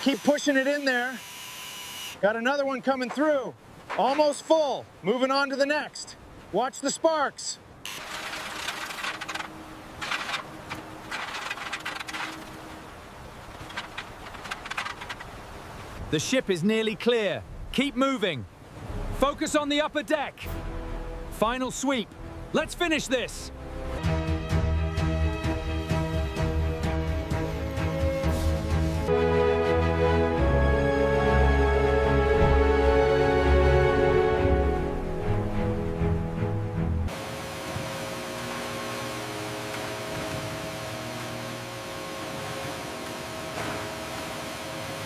Keep pushing it in there. Got another one coming through. Almost full. Moving on to the next. Watch the sparks. The ship is nearly clear. Keep moving. Focus on the upper deck. Final sweep. Let's finish this.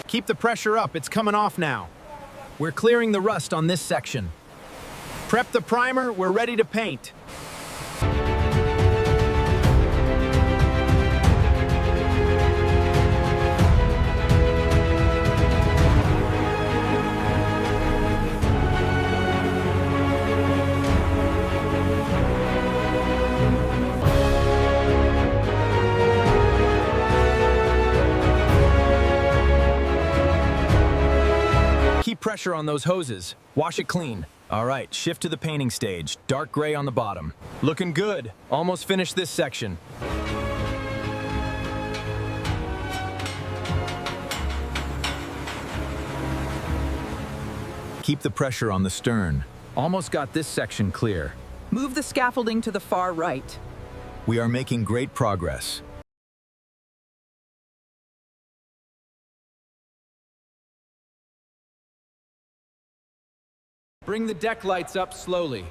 Keep the pressure up, it's coming off now. We're clearing the rust on this section. Prep the primer, we're ready to paint. Keep pressure on those hoses. Wash it clean. All right, shift to the painting stage. Dark gray on the bottom. Looking good. Almost finished this section. Keep the pressure on the stern. Almost got this section clear. Move the scaffolding to the far right. We are making great progress. Bring the deck lights up slowly.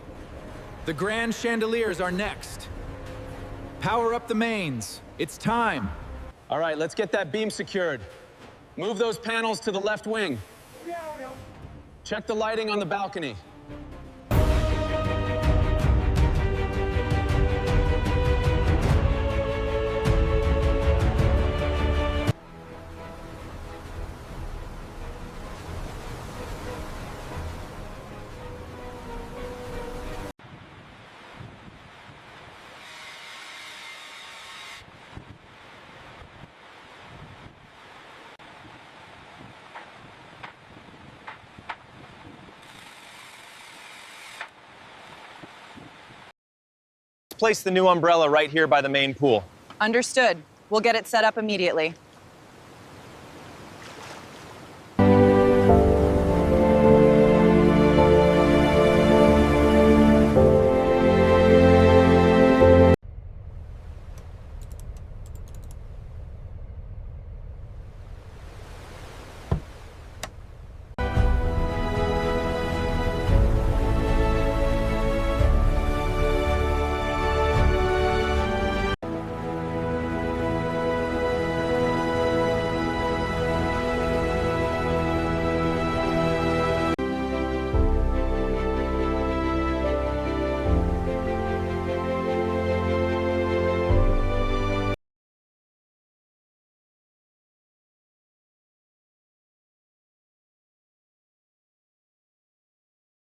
The grand chandeliers are next. Power up the mains. It's time. All right, let's get that beam secured. Move those panels to the left wing. Check the lighting on the balcony. Place the new umbrella right here by the main pool. Understood. We'll get it set up immediately.